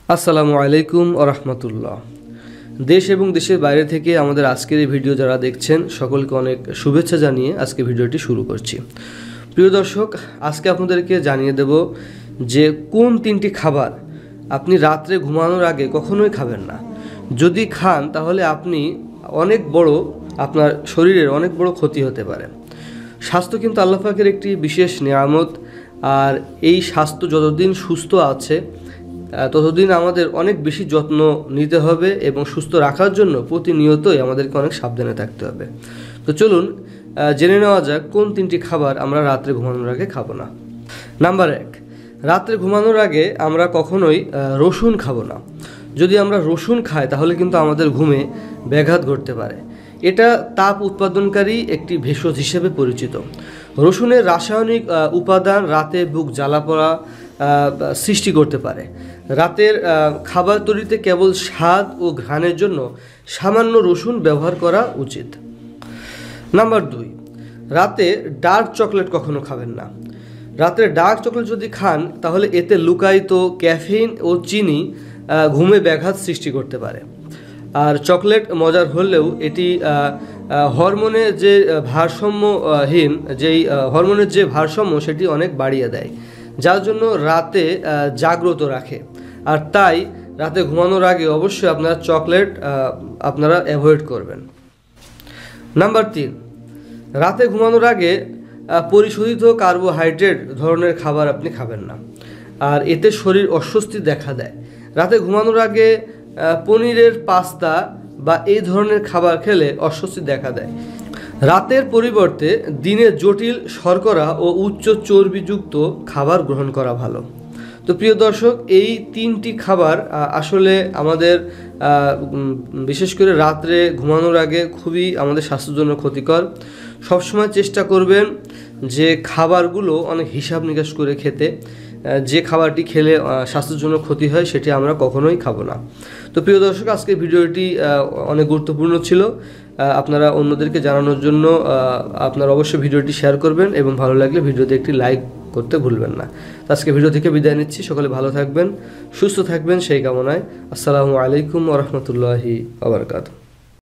আসসালামু আলাইকুম ওয়া রাহমাতুল্লাহ। দেশ এবং দেশের বাইরে থেকে আমাদের আজকের এই ভিডিও যারা দেখছেন সকলকে অনেক শুভেচ্ছা জানিয়ে আজকে ভিডিওটি শুরু করছি। প্রিয় দর্শক, আজকে আপনাদেরকে জানিয়ে দেব যে কোন তিনটি খাবার আপনি রাত্রে ঘুমানোর আগে কখনোই খাবেন না। যদি খান তাহলে আপনি আপনার শরীরের অনেক বড় ক্ষতি হতে পারে। স্বাস্থ্য কিন্তু আল্লাহ পাকের একটি বিশেষ নিয়ামত, আর এই স্বাস্থ্য যতদিন সুস্থ আছে ততদিন আমাদের অনেক বেশি যত্ন নিতে হবে এবং সুস্থ রাখার জন্য প্রতিনিয়তই আমাদেরকে অনেক সাবধানে থাকতে হবে। তো চলুন জেনে নেওয়া যাক কোন তিনটি খাবার আমরা রাত্রে ঘুমানোর আগে খাবো না। নাম্বার 1, রাত্রে ঘুমানোর আগে আমরা কখনোই রসুন খাবো না। যদি আমরা রসুন খাই তাহলে কিন্তু আমাদের ঘুমে ব্যাঘাত ঘটতে পারে। এটা তাপ উৎপাদনকারী একটি ভেষজ হিসেবে পরিচিত। রসুনের রাসায়নিক উপাদান রাতে বুক জ্বালা পোড়া সৃষ্টি করতে পারে। রাতের খাবার তৈরিতে কেবল স্বাদ ও ঘ্রাণের জন্য সামান্য রসুন ব্যবহার করা উচিত। নাম্বার 2, রাতে ডার্ক চকলেট কখনো খাবেন না। রাতে ডার্ক চকলেট যদি খান তাহলে এতে লুকায়িত ক্যাফেইন ও চিনি ঘুমে ব্যাঘাত সৃষ্টি করতে পারে। আর চকলেট মজার হলেও এটি হরমোনের যে ভারসাম্য সেটি অনেক বাড়িয়ে দেয়, যার জন্য রাতে জাগ্রত রাখে। আর তাই রাতে ঘুমানোর আগে অবশ্যই আপনারা চকলেট অ্যাভয়েড করবেন। নাম্বার 3, রাতে ঘুমানোর আগে পরিশোধিত কার্বোহাইড্রেট ধরনের খাবার আপনি খাবেন না, আর এতে শরীর অস্বস্তি দেখা দেয়। রাতে ঘুমানোর আগে পনিরের পাস্তা বা এই ধরনের খাবার খেলে অস্বস্তি দেখা দেয়। রাতের পরিবর্তে দিনে জটিল শর্করা ও উচ্চ চর্বিযুক্ত খাবার গ্রহণ করা ভালো। তো প্রিয় দর্শক, এই তিনটি খাবার আসলে আমাদের বিশেষ করে রাত্রে ঘুমানোর আগে খুবই আমাদের স্বাস্থ্যের জন্য ক্ষতিকর। সবসময় চেষ্টা করবেন যে খাবারগুলো অনেক হিসাব নিকাশ করে খেতে। যে খাবারটি খেলে স্বাস্থ্যের জন্য ক্ষতি হয় সেটি আমরা কখনোই খাবো না। তো প্রিয় দর্শক, আজকের ভিডিওটি অনেক গুরুত্বপূর্ণ ছিল। আপনারা অন্যদেরকে জানানোর জন্য আপনারা অবশ্যই ভিডিওটি শেয়ার করবেন এবং ভালো লাগলে ভিডিওতে একটি লাইক করতে ভুলবেন না। আজকে ভিডিও থেকে বিদায় নিচ্ছি। সকলে ভালো থাকবেন, সুস্থ থাকবেন সেই কামনায়। আসসালামু আলাইকুম ওয়া রাহমাতুল্লাহি ওয়া বারাকাতুহু।